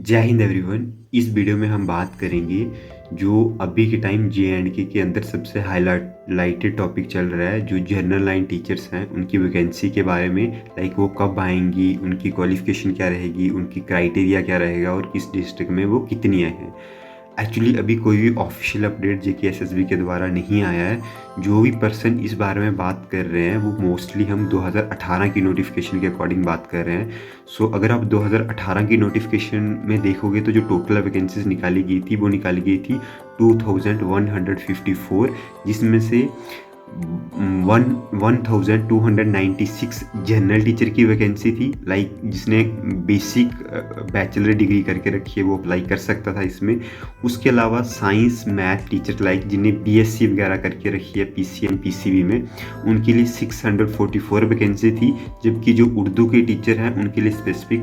जय हिंद एवरीवन। इस वीडियो में हम बात करेंगे जो अभी के टाइम जे.एंड.के के अंदर सबसे हाईलाइटेड टॉपिक चल रहा है, जो जनरल लाइन टीचर्स हैं उनकी वैकेंसी के बारे में। लाइक वो कब आएंगी, उनकी क्वालिफिकेशन क्या रहेगी, उनकी क्राइटेरिया क्या रहेगा और किस डिस्ट्रिक्ट में वो कितनी आए हैं। एक्चुअली अभी कोई भी ऑफिशियल अपडेट जेकेएसएसबी के द्वारा नहीं आया है। जो भी पर्सन इस बारे में बात कर रहे हैं वो मोस्टली हम 2018 की नोटिफिकेशन के अकॉर्डिंग बात कर रहे हैं। सो अगर आप 2018 की नोटिफिकेशन में देखोगे तो जो टोटल वैकेंसीज निकाली गई थी वो निकाली गई थी 2154, जिसमें से 1296 जनरल टीचर की वैकेंसी थी। लाइक जिसने बेसिक बैचलर डिग्री करके रखी है वो अप्लाई कर सकता था इसमें। उसके अलावा साइंस मैथ टीचर लाइक जिन्हें बीएससी वगैरह करके रखी है पीसीएम पीसीबी में, उनके लिए 644 वैकेंसी थी। जबकि जो उर्दू के टीचर हैं उनके लिए स्पेसिफिक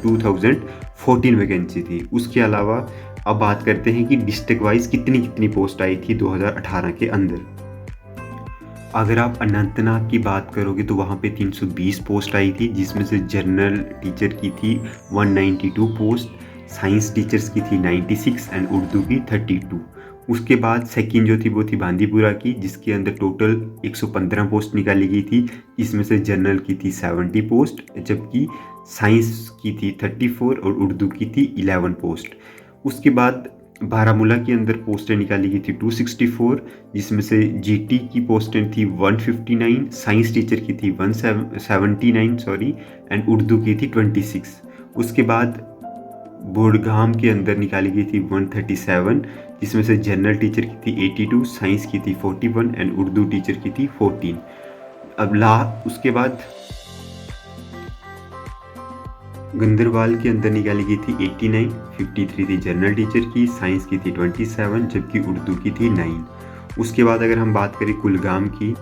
2014 वैकेंसी थी। उसके अलावा अब बात करते हैं कि डिस्ट्रिक्ट वाइज कितनी कितनी पोस्ट आई थी 2018 के अंदर। अगर आप अनंतनाग की बात करोगे तो वहाँ पे 320 पोस्ट आई थी, जिसमें से जनरल टीचर की थी 192 पोस्ट, साइंस टीचर्स की थी 96 एंड उर्दू की 32। उसके बाद सेकंड जो थी वो थी बांदीपुरा की, जिसके अंदर टोटल 115 पोस्ट निकाली गई थी। इसमें से जनरल की थी 70 पोस्ट, जबकि साइंस की थी 34 और उर्दू की थी 11 पोस्ट। उसके बाद बारामूला के अंदर पोस्टें निकाली गई थी 264, जिसमें से जीटी की पोस्टें थी 159, साइंस टीचर की थी 179 एंड उर्दू की थी 26। उसके बाद बुड़गाम के अंदर निकाली गई थी 137, जिसमें से जनरल टीचर की थी 82, साइंस की थी 41 एंड उर्दू टीचर की थी 14। उसके बाद गंदरबाल के अंदर निकाली गई थी 89, 53 थी जनरल टीचर की, साइंस की थी 27, जबकि उर्दू की थी 9। उसके बाद अगर हम बात करें कुलगाम की,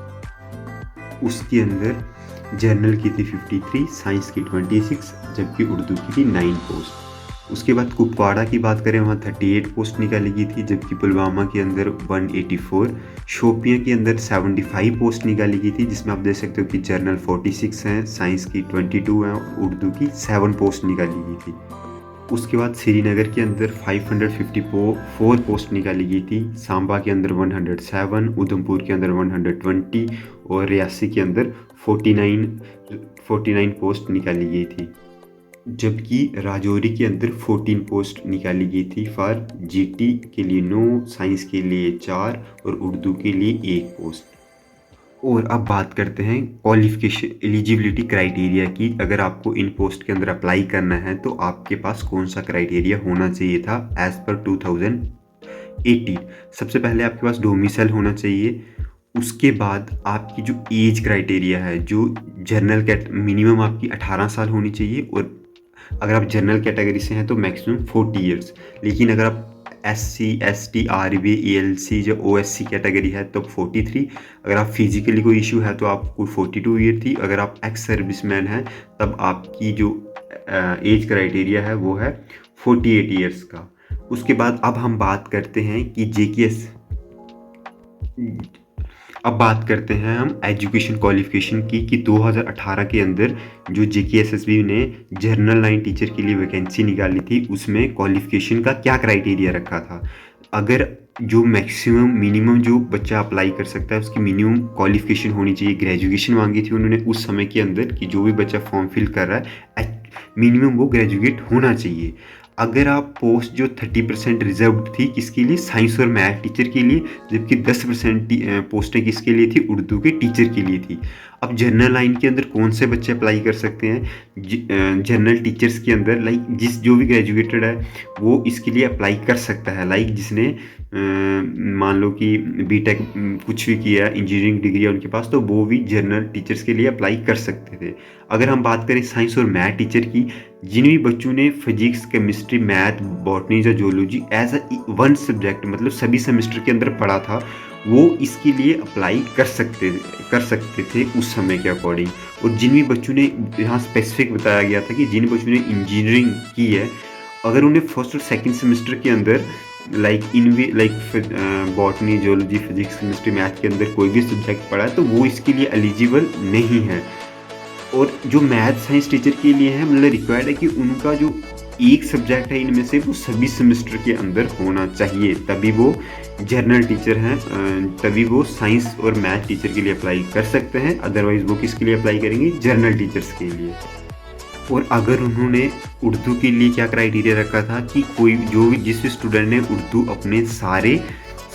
उसके अंदर जनरल की थी 53, साइंस की 26, जबकि उर्दू की थी 9 पोस्ट। उसके बाद कुपवाड़ा की बात करें वहाँ 38 पोस्ट निकाली गई थी, जबकि पुलवामा के अंदर 184, शोपियाँ के अंदर 75 पोस्ट निकाली गई थी, जिसमें आप देख सकते हो कि जनरल 46 हैं, साइंस की 22 हैं और उर्दू की 7 पोस्ट निकाली गई थी। उसके बाद श्रीनगर के अंदर 554 पोस्ट निकाली गई थी, सांबा के अंदर 107, उधमपुर के अंदर 120 और रियासी के अंदर 49 पोस्ट निकाली गई थी। जबकि राजौरी के अंदर 14 पोस्ट निकाली गई थी फॉर जीटी के लिए 9, साइंस के लिए 4 और उर्दू के लिए 1 पोस्ट। और अब बात करते हैं क्वालिफिकेशन एलिजिबिलिटी क्राइटेरिया की। अगर आपको इन पोस्ट के अंदर अप्लाई करना है तो आपके पास कौन सा क्राइटेरिया होना चाहिए था एज पर 2018। सबसे पहले आपके पास डोमिसाइल होना चाहिए। उसके बाद आपकी जो एज क्राइटेरिया है, जो जनरल मिनिमम आपकी 18 साल होनी चाहिए, और अगर आप जनरल कैटेगरी से हैं तो मैक्सिमम 40 ईयर्स। लेकिन अगर आप SC ST RB ELC जो OSC कैटेगरी है तो 43। अगर आप फिजिकली कोई इशू है तो आपको 42 ईयर थी। अगर आप एक्स सर्विसमैन हैं तब आपकी जो एज क्राइटेरिया है वो है 48 ईयर्स का। उसके बाद अब हम बात करते हैं कि अब बात करते हैं हम एजुकेशन क्वालिफिकेशन की कि 2018 के अंदर जो जेकेएसएसबी ने जनरल लाइन टीचर के लिए वैकेंसी निकाली थी उसमें क्वालिफिकेशन का क्या क्राइटेरिया रखा था। अगर जो मैक्सिमम मिनिमम जो बच्चा अप्लाई कर सकता है उसकी मिनिमम क्वालिफिकेशन होनी चाहिए, ग्रेजुएशन मांगी थी उन्होंने उस समय के अंदर कि जो भी बच्चा फॉर्म फिल कर रहा है मिनिमम वो ग्रेजुएट होना चाहिए। अगर आप पोस्ट जो 30% रिजर्व थी किसके लिए, साइंस और मैथ टीचर के लिए, जबकि 10% पोस्टें किसके लिए थी, उर्दू के टीचर के लिए थी। अब जनरल लाइन के अंदर कौन से बच्चे अप्लाई कर सकते हैं, जनरल टीचर्स के अंदर लाइक जो भी ग्रेजुएटेड है वो इसके लिए अप्लाई कर सकता है। लाइक जिसने मान लो कि बीटेक कुछ भी किया है, इंजीनियरिंग डिग्री है उनके पास, तो वो भी जनरल टीचर्स के लिए अप्लाई कर सकते थे। अगर हम बात करें साइंस और मैथ टीचर की, जिन भी बच्चों ने फिजिक्स केमिस्ट्री मैथ बॉटनी या जूलॉजी एज वन सब्जेक्ट मतलब सभी सेमेस्टर के अंदर पढ़ा था वो इसके लिए अप्लाई कर सकते थे उस समय के अकॉर्डिंग। और जिन भी बच्चों ने यहाँ स्पेसिफिक बताया गया था कि जिन बच्चों ने इंजीनियरिंग की है, अगर उन्हें फर्स्ट और सेकंड सेमेस्टर के अंदर like botany zoology physics chemistry math के अंदर कोई भी सब्जेक्ट पढ़ा है तो वो इसके लिए एलिजिबल नहीं है। और जो मैथ साइंस टीचर के लिए है मतलब रिक्वायर्ड है कि उनका जो एक सब्जेक्ट है इनमें से वो सभी सेमेस्टर के अंदर होना चाहिए, तभी वो जर्नल टीचर हैं, तभी वो साइंस और मैथ टीचर के लिए अप्लाई कर सकते हैं। अदरवाइज़ वो किसके लिए अप्लाई करेंगे? जर्नल टीचर्स के लिए। और अगर उन्होंने उर्दू के लिए क्या क्राइटेरिया रखा था कि कोई जो भी जिस स्टूडेंट ने उर्दू अपने सारे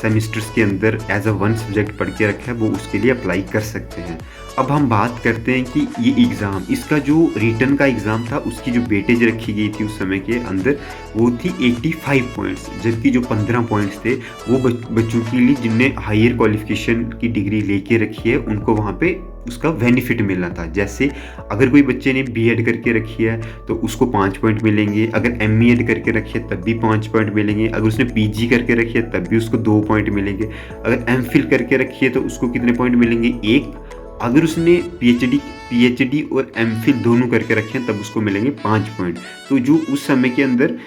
सेमेस्टर्स के अंदर एज अ वन सब्जेक्ट पढ़ के रखा है, वो उसके लिए अप्लाई कर सकते हैं। अब हम बात करते हैं कि ये एग्ज़ाम, इसका जो रिटन का एग्ज़ाम था उसकी जो वेटेज रखी गई थी उस समय के अंदर वो थी 85 पॉइंट्स, जबकि जो 15 पॉइंट्स थे वो बच्चों के लिए जिनने हायर क्वालिफिकेशन की डिग्री लेके रखी है उनको वहाँ पे उसका बेनिफिट मिलना था। जैसे अगर कोई बच्चे ने बीएड करके रखी है तो उसको 5 पॉइंट मिलेंगे, अगर एमईएड करके रखी है तब भी 5 पॉइंट मिलेंगे, अगर उसने पीजी करके रखी है तब भी उसको 2 पॉइंट मिलेंगे, अगर एमफिल करके रखी है तो उसको कितने पॉइंट मिलेंगे? 1। अगर उसने पीएचडी और एमफिल दोनों करके रखे हैं तब उसको मिलेंगे 5 पॉइंट। तो जो उस समय के अंदर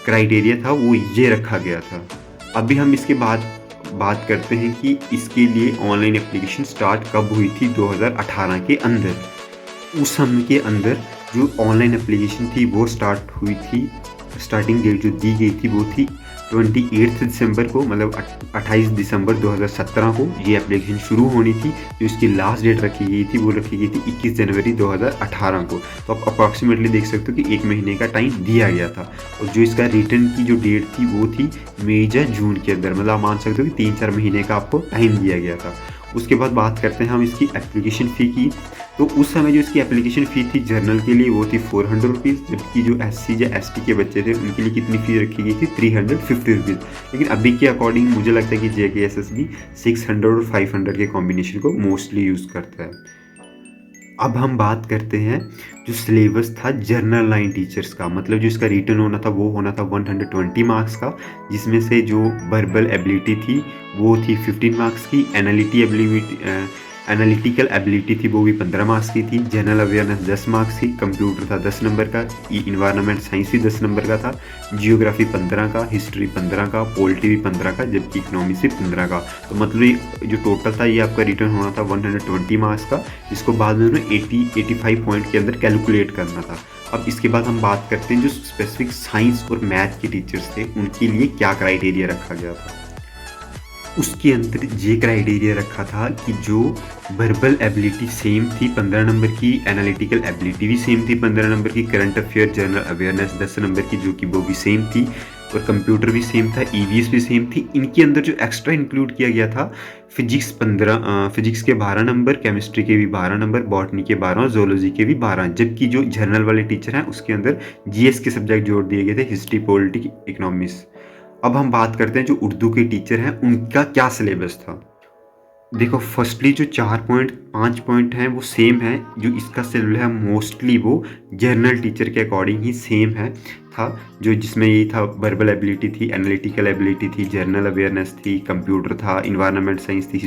क्राइटेरिया था वो ये रखा गया था। अभी हम इसके बाद बात करते हैं कि इसके लिए ऑनलाइन एप्लीकेशन स्टार्ट कब हुई थी? 2018 के अंदर। उस समय के अंदर जो ऑनलाइन एप्लीकेशन थी वो स्टार्ट हुई थी, स्टार्टिंग डेट जो दी गई थी वो थी 28 दिसंबर को, मतलब 28 दिसंबर 2017 को ये एप्लीकेशन शुरू होनी थी। जो इसकी लास्ट डेट रखी गई थी वो रखी गई थी 21 जनवरी 2018 को। तो आप अप्रॉक्सीमेटली देख सकते हो कि 1 महीने का टाइम दिया गया था। और जो इसका रिटर्न की जो डेट थी वो थी मई या जून के अंदर, मतलब आप मान सकते हो कि 3-4 महीने का आपको टाइम दिया गया था। उसके बाद बात करते हैं हम इसकी एप्लीकेशन फ़ी की। तो उस समय जो इसकी एप्लीकेशन फ़ी थी जर्नल के लिए वो थी 400 रुपीज़, जबकि जो एससी या एसटी के बच्चे थे उनके लिए कितनी फ़ी रखी गई थी? 350 रुपीज़। लेकिन अभी के अकॉर्डिंग मुझे लगता है कि जेकेएसएसबी 600 और 500 के कॉम्बिनेशन को मोस्टली यूज़ करता है। अब हम बात करते हैं जो सिलेबस था जर्नल लाइन टीचर्स का, मतलब जो इसका रिटन होना था वो होना था 120 मार्क्स का, जिसमें से जो वर्बल एबिलिटी थी वो थी 15 मार्क्स की, एनालिटिकल एबिलिटी थी वो भी 15 मार्क्स की थी, जनरल अवेयरनेस 10 मार्क्स की, कंप्यूटर था 10 नंबर का, इन्वायरमेंट साइंस भी 10 नंबर का था, जियोग्राफी 15 का, हिस्ट्री 15 का, पॉलिटी भी 15 का, जबकि इकोनॉमिक्स भी 15 का। तो मतलब ये जो टोटल था ये आपका रिटर्न होना था 120 मार्क्स का, जिसको बाद में उन्होंने 85 पॉइंट के अंदर कैलकुलेट करना था। अब इसके बाद हम बात करते हैं जो स्पेसिफिक साइंस और मैथ के टीचर्स थे उनके लिए क्या क्राइटेरिया रखा गया था। उसके अंदर ये क्राइटेरिया रखा था कि जो वर्बल एबिलिटी सेम थी 15 नंबर की, एनालिटिकल एबिलिटी भी सेम थी 15 नंबर की, current affair general awareness 10 number की जो कि वो भी सेम थी, और कंप्यूटर भी सेम था, ईवीएस भी सेम थी। इनके अंदर जो एक्स्ट्रा इंक्लूड किया गया था फिजिक्स के 12 नंबर, केमिस्ट्री के भी 12 नंबर, बॉटनी के 12 और जोलॉजी के भी 12, जबकि जो जर्नल वाले टीचर हैं उसके अंदर जीएस के सब्जेक्ट जोड़ दिए गए थे, हिस्ट्री, पॉलिटी, इकोनॉमिक्स। अब हम बात करते हैं जो उर्दू के टीचर हैं उनका क्या सिलेबस था। देखो फर्स्टली जो 4.5 पॉइंट हैं वो सेम है, जो इसका सिलेबस है मोस्टली वो जर्नल टीचर के अकॉर्डिंग ही सेम है था, जो जिसमें ये था वर्बल एबिलिटी थी, एनालिटिकल एबिलिटी थी, जर्नल अवेयरनेस थी, कंप्यूटर था, इन्वायरमेंट साइंस थी,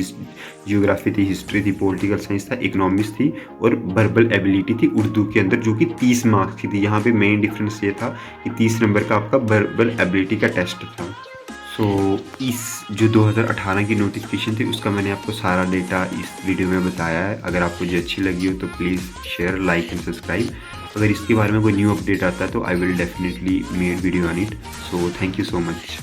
जियोग्राफी थी, हिस्ट्री थी, पॉलिटिकल साइंस था, इकोनॉमिक्स थी, और वर्बल एबिलिटी थी उर्दू के अंदर जो कि 30 मार्क्स की थी। यहाँ पे मेन डिफरेंस ये था कि 30 नंबर का आपका वर्बल एबिलिटी का टेस्ट था। सो इस जो 2018 की नोटिफिकेशन थी उसका मैंने आपको सारा डेटा इस वीडियो में बताया है। अगर आपको जो अच्छी लगी हो तो please share, like and subscribe. अगर इसके बारे में कोई न्यू अपडेट आता है तो I will definitely made video on it. So thank you so much.